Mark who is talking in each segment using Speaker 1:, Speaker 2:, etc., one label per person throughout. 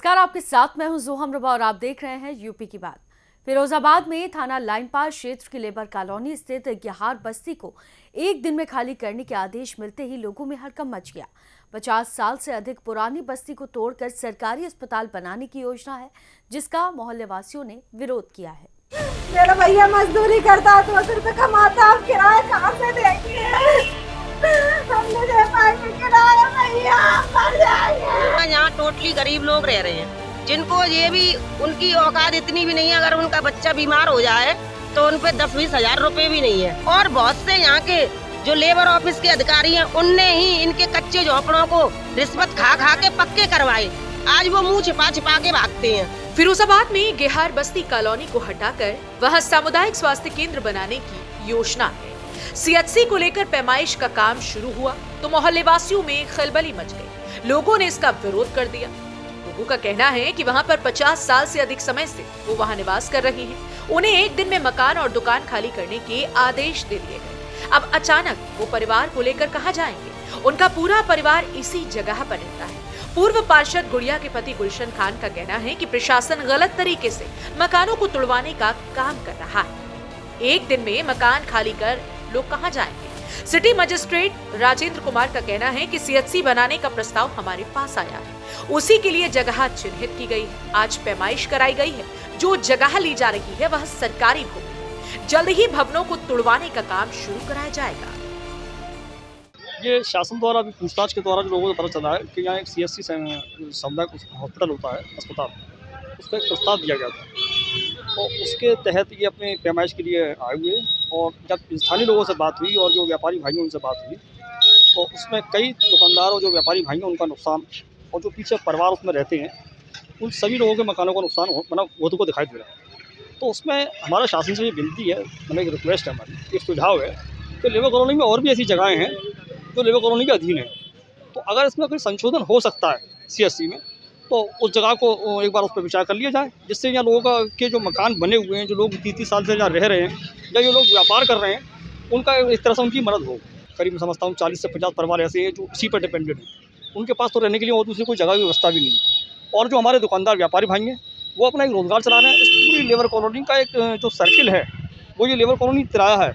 Speaker 1: नमस्कार, आपके साथ मैं हूं जोहम रबा और आप देख रहे हैं यूपी की बात। फिरोजाबाद में थाना लाइन पार क्षेत्र की लेबर कॉलोनी स्थित गेहार बस्ती को एक दिन में खाली करने के आदेश मिलते ही लोगों में हड़कंप मच गया। 50 साल से अधिक पुरानी बस्ती को तोड़कर सरकारी अस्पताल बनाने की योजना है, जिसका मोहल्ले वासियों ने विरोध किया है।
Speaker 2: मेरा भैया मजदूरी करता है, 200 रुपए कमाता, आप किराया कहाँ से देंगे? हमने दे पाएंगे किराया भैया, मर जाएंगे।
Speaker 3: यहाँ टोटली गरीब लोग रह रहे हैं, जिनको ये भी उनकी औकात इतनी भी नहीं है। अगर उनका बच्चा बीमार हो जाए तो उन पे 10-20 हजार रुपए भी नहीं है। और बहुत से यहाँ के जो लेबर ऑफिस के अधिकारी हैं, उनने ही इनके कच्चे झोपड़ों को रिश्वत खा खा के पक्के करवाए। आज वो मुँह छिपा छिपा के भागते हैं।
Speaker 4: फिरोजाबाद में गेहार बस्ती कॉलोनी को हटाकर वहां सामुदायिक स्वास्थ्य केंद्र बनाने की योजना है। सीएचसी को लेकर पैमाइश का काम शुरू हुआ तो मोहल्ले वासियों में खलबली मच गई। लोगों ने इसका विरोध कर दिया। लोगों का कहना है कि वहां पर 50 साल से अधिक समय से वो वहां निवास कर रहे हैं। उन्हें एक दिन में मकान और दुकान खाली करने के आदेश दे दिए गए। अब अचानक वो परिवार को लेकर कहां जाएंगे? उनका पूरा परिवार इसी जगह पर रहता है। पूर्व पार्षद गुड़िया के पति गुलशन खान का कहना है कि प्रशासन गलत तरीके से मकानों को तुड़वाने का काम कर रहा है। एक दिन में मकान खाली कर लोग कहां जाएंगे? सिटी मजिस्ट्रेट राजेंद्र कुमार का कहना है कि सीएचसी बनाने का प्रस्ताव हमारे पास आया है, उसी के लिए जगह चिन्हित की गई है। आज पैमाइश कराई गई है। जो जगह ली जा रही है वह सरकारी भूमि। जल्द ही भवनों को तुड़वाने का काम शुरू कराया जाएगा।
Speaker 5: ये शासन द्वारा अभी पूछताछ के द्वारा जो लोगों को पता चला है कि यहाँ एक सीएचसी सामुदायिक हॉस्पिटल होता है, अस्पताल, उसका एक प्रस्ताव दिया गया था। तो उसके तहत ये अपने पैमाइश के लिए आए हुए। और जब स्थानीय लोगों से बात हुई और जो व्यापारी भाई हैं उनसे बात हुई, तो उसमें कई दुकानदार और जो व्यापारी भाई हैं उनका नुकसान, और जो पीछे परिवार उसमें रहते हैं उन सभी लोगों के मकानों का नुकसान होते को दिखाई दे रहा है। तो उसमें हमारा शासन से ये विनती है, मतलब एक रिक्वेस्ट है, हमारी एक सुझाव है कि लेबर कॉलोनी में और भी ऐसी जगहें हैं जो लेबर कॉलोनी के अधीन है। तो अगर इसमें कोई संशोधन हो सकता है सीएचसी में, तो उस जगह को एक बार उस पर विचार कर लिया जाए, जिससे यहाँ लोगों का के जो मकान बने हुए हैं, जो लोग 30-30 साल से यहाँ रह रहे हैं या जो लोग व्यापार कर रहे हैं, उनका एक तरह से उनकी मदद हो। करीब मैं समझता हूँ 40 से 50 परिवार ऐसे हैं जो इसी पर डिपेंडेंट हैं। उनके पास तो रहने के लिए और दूसरी कोई जगह की व्यवस्था भी नहीं है। और जो हमारे दुकानदार व्यापारी भाई हैं वो अपना एक रोज़गार चला रहे हैं। इस पूरी लेबर कॉलोनी का एक जो सर्किल है वो ये लेबर कॉलोनी तिराया है,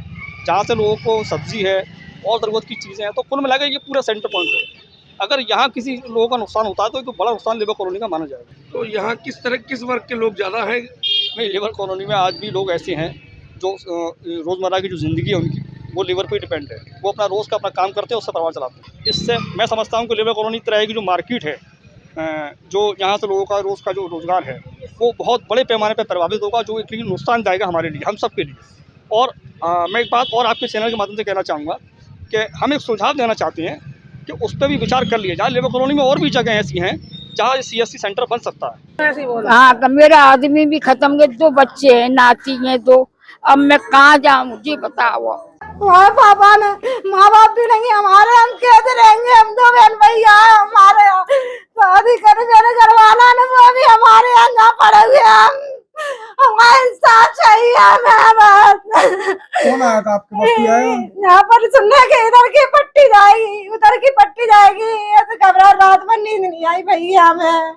Speaker 5: जहाँ से लोगों को सब्जी है और ज़रूरत की चीज़ें हैं। तो कुल मिलाकर ये पूरा सेंटर पॉइंट है। अगर यहाँ किसी लोगों का नुकसान होता है तो एक बड़ा नुकसान लेबर कॉलोनी का माना जाएगा।
Speaker 6: तो यहाँ किस वर्ग के लोग ज़्यादा हैं?
Speaker 5: नहीं, लेबर कॉलोनी में आज भी लोग ऐसे हैं जो रोज़मर्रा की जो ज़िंदगी है उनकी वो लेबर पे डिपेंड है। वो अपना रोज़ का अपना काम करते हैं, उससे परिवार चलाते हैं। इससे मैं समझता हूँ कि लेबर कॉलोनी तरह की जो मार्केट है, जो यहाँ से लोगों का रोज़ का जो रोज़गार है वो बहुत बड़े पैमाने पर प्रभावित होगा, जो एक नुकसानदायक है हमारे लिए, हम सब के लिए। और मैं एक बात और आपके चैनल के माध्यम से कहना चाहूँगा कि हम एक सुझाव देना चाहते हैं कि उस पर भी विचार कर लिया जाए। लेबर कॉलोनी में और भी जगह ऐसी हैं जहाँ सीएचसी सेंटर बन सकता है।
Speaker 2: हाँ, मेरा आदमी भी खत्म गए, 2 बच्चे हैं, नाती हैं 2। अब मैं कहाँ जाऊँ, मुझे बताओ। वहाँ पापा ने माँ बाप भी नहीं हमारे, हम कैसे रहेंगे? हम 2 बहन भैया हमारे शादी करे मेरे घर वाला ने, वो भी हमारे यहाँ जहाँ पड़े हुए हैं। हमारा इंसाफ चाहिए हमें बस।
Speaker 6: कौन आया था आपके पास?
Speaker 2: यहाँ पर सुनने के इधर की पट्टी जाएगी, उधर की पट्टी जाएगी, ऐसे घबरा, रात में नींद नहीं आई भैया हमें।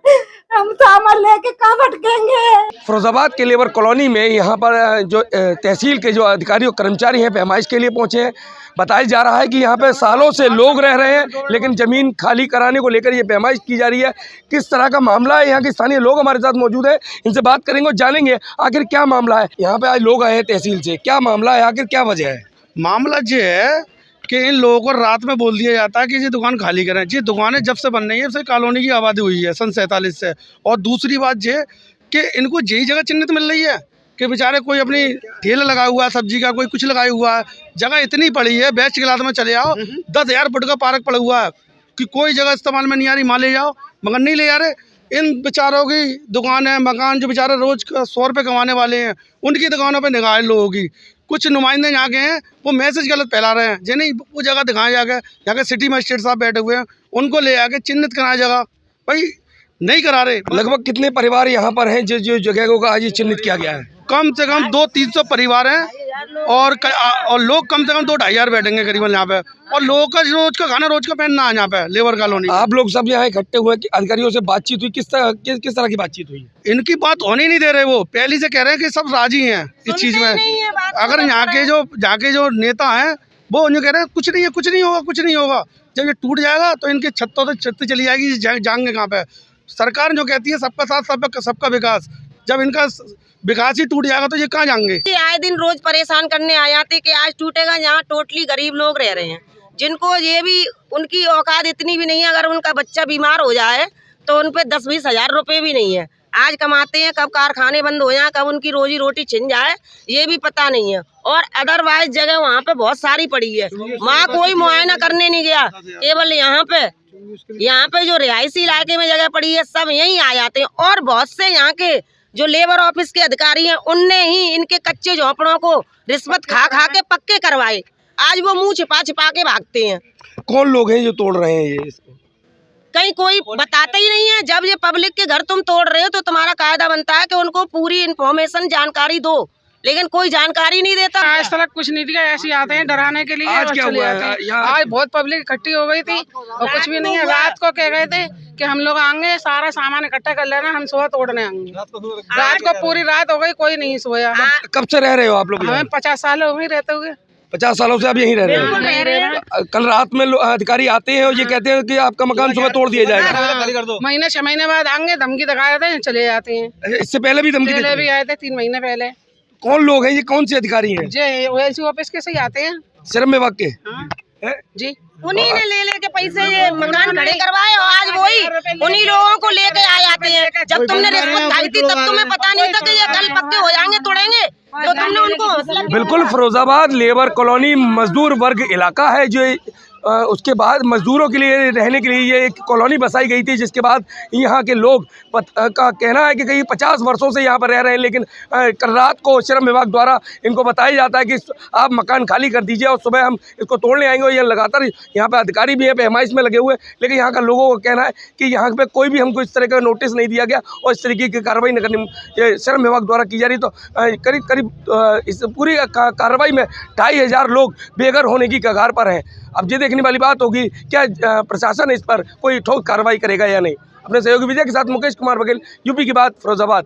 Speaker 2: हम सामान लेके कहाँ भटकेंगे?
Speaker 7: फिरोजाबाद के लेबर कॉलोनी में यहाँ पर जो तहसील के जो अधिकारी और कर्मचारी हैं पैमाइश के लिए पहुँचे हैं। बताया जा रहा है कि यहाँ पे सालों से लोग रह रहे हैं, लेकिन ज़मीन खाली कराने को लेकर ये पैमाइश की जा रही है। किस तरह का मामला है? यहाँ के स्थानीय लोग हमारे साथ मौजूद हैं, इनसे बात करेंगे और जानेंगे आखिर क्या मामला है। यहाँ पे आज लोग आए हैं तहसील से, क्या मामला है, आखिर क्या वजह है?
Speaker 6: मामला ये है कि इन लोगों को रात में बोल दिया जाता है कि ये दुकान खाली करें। ये दुकानें जब से बन रही है उससे कॉलोनी की आबादी हुई है सन 47 से। और दूसरी बात ये कि इनको यही जगह चिन्हित मिल रही है कि बेचारे कोई अपनी ठेला लगा हुआ है सब्जी का, कोई कुछ लगाया हुआ है। जगह इतनी पड़ी है, बेच के लाद में चले आओ, 10,000 फुट का पार्क पड़ा हुआ है कि कोई जगह इस्तेमाल में नहीं आ रही। माँ ले जाओ, मगर नहीं ले जा रहे। इन बेचारों की दुकान है, मकान, जो बेचारे रोज 100 रुपये कमाने वाले हैं, उनकी दुकानों पर निगाह लोगों की। कुछ नुमाइंदे यहाँ के हैं वो मैसेज गलत फैला रहे हैं। जे नहीं वो जगह दिखाएं जाके, यहाँ के सिटी मजिस्ट्रेट साहब बैठे हुए हैं, उनको ले आके चिन्हित कराएं जगह। भाई नहीं करा रहे।
Speaker 7: लगभग कितने परिवार यहाँ पर हैं जो जगह को आज चिन्हित किया गया है?
Speaker 6: कम से कम 200-300 परिवार हैं और लोग कम से कम 2-2,500 बैठेंगे करीबन यहाँ पे, और लोगों का रोज का खाना रोज का पहनना है यहाँ पे लेबर कॉलोनी।
Speaker 7: आप लोग सब यहाँ इकट्ठे हुए कि अधिकारियों से बातचीत हुई, किस तरह की बातचीत हुई?
Speaker 6: इनकी बात होने नहीं दे रहे, वो पहले से कह रहे हैं कि सब राजी हैं इस चीज में। अगर यहाँ के जो नेता हैं वो उन्हें कह रहे हैं कुछ नहीं है, कुछ नहीं होगा, कुछ नहीं होगा। जब ये टूट जाएगा तो इनके छतों से छत चली जाएगी, जाएंगे कहाँ पे। सरकार जो कहती है सबका साथ सबका विकास, जब इनका विकास ही टूट जाएगा तो ये कहाँ जाएंगे।
Speaker 3: आए दिन रोज परेशान करने आ जाते कि आज टूटेगा। यहाँ टोटली गरीब लोग रह रहे हैं, जिनको ये भी उनकी औकात इतनी भी नहीं है। अगर उनका बच्चा बीमार हो जाए तो उन पे 10-20 हजार रुपए भी नहीं है। आज कमाते हैं, कब कारखाने बंद हो जाए, कब उनकी रोजी रोटी छिन जाए, ये भी पता नहीं है। और अदरवाइज जगह वहाँ पे बहुत सारी पड़ी है, वहाँ कोई मुआयना करने नहीं गया। केवल यहाँ पे जो रिहायशी इलाके में जगह पड़ी है सब यहीं आ जाते हैं। और बहुत से यहाँ के जो लेबर ऑफिस के अधिकारी हैं उनने ही इनके कच्चे झोपड़ों को रिश्वत खा के पक्के करवाए। आज वो मुंह छिपा के भागते हैं।
Speaker 7: कौन लोग हैं जो तोड़ रहे हैं ये इसको?
Speaker 3: कहीं कोई बताते ही नहीं है। जब ये पब्लिक के घर तुम तोड़ रहे हो तो तुम्हारा कायदा बनता है कि उनको पूरी इन्फॉर्मेशन जानकारी दो, लेकिन कोई जानकारी नहीं देता।
Speaker 2: आज तक कुछ नहीं दिया, ऐसे आते हैं डराने के लिए।
Speaker 7: आज क्या हुआ है?
Speaker 2: आज बहुत पब्लिक इकट्ठी हो गई थी और कुछ भी नहीं है। रात को कह गए थे कि हम लोग आएंगे, सारा सामान इकट्ठा कर लेना, हम सुबह तोड़ने आएंगे। रात को पूरी रात हो गई, कोई नहीं सोया।
Speaker 7: कब से रह रहे हो आप लोग?
Speaker 2: हमें 50 साल हो गए रहते हुए।
Speaker 7: 50 सालों से आप यहीं रह रहे हैं? कल रात में अधिकारी आते हैं और ये कहते हैं कि आपका मकान सुबह तोड़ दिया जाएगा।
Speaker 2: महीने 6 महीने बाद आएंगे, धमकी दिखाए थे, चले जाते हैं।
Speaker 7: इससे पहले भी धमकी
Speaker 2: पहले भी आए थे 3 महीने पहले।
Speaker 7: कौन लोग हैं ये, कौन से अधिकारी हैं?
Speaker 2: जी ऑफिस के से आते हैं,
Speaker 7: श्रम विभाग के।
Speaker 2: जी
Speaker 3: उन्हीं ने ले पैसे ये मकान खड़े करवाए और आज वही उन्हीं लोगों को लेके आ जाते हैं। जब तुमने रिश्वत खाई थी तब तुम्हें पता नहीं था कि ये कल पक्के हो जाएंगे, तोड़ेंगे, तो तुमने उनको हौसला दिया।
Speaker 7: बिल्कुल, फिरोजाबाद लेबर कॉलोनी मजदूर वर्ग इलाका है जो उसके बाद मजदूरों के लिए रहने के लिए ये एक कॉलोनी बसाई गई थी, जिसके बाद यहाँ के लोग का कहना है कि कहीं 50 वर्षों से यहाँ पर रह रहे हैं। लेकिन कल रात को श्रम विभाग द्वारा इनको बताया जाता है कि आप मकान खाली कर दीजिए और सुबह हम इसको तोड़ने आएंगे। और ये लगातार यहाँ पर अधिकारी भी हैं, पैमाइश में लगे हुए, लेकिन यहाँ का लोगों का कहना है कि यहाँ पे कोई भी हमको इस तरह का नोटिस नहीं दिया गया और इस तरीके की कार्रवाई न करनी ये श्रम विभाग द्वारा की जा रही। तो करीब इस पूरी कार्रवाई में 2,500 लोग बेघर होने की कगार पर हैं। अब ये देखने वाली बात होगी क्या प्रशासन इस पर कोई ठोस कार्रवाई करेगा या नहीं। अपने सहयोगी विजय के साथ मुकेश कुमार बघेल, यूपी की बात, फिरोजाबाद।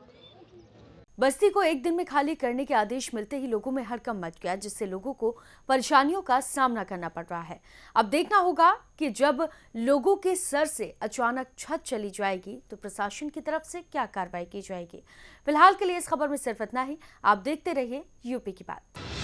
Speaker 1: बस्ती को एक दिन में खाली करने के आदेश मिलते ही लोगों में हड़कंप मच गया, जिससे लोगों को परेशानियों का सामना करना पड़ रहा है। अब देखना होगा कि जब लोगों के सर से अचानक छत चली जाएगी तो प्रशासन की तरफ से क्या कार्रवाई की जाएगी। फिलहाल के लिए इस खबर में सिर्फ इतना ही। आप देखते रहिए यूपी की बात।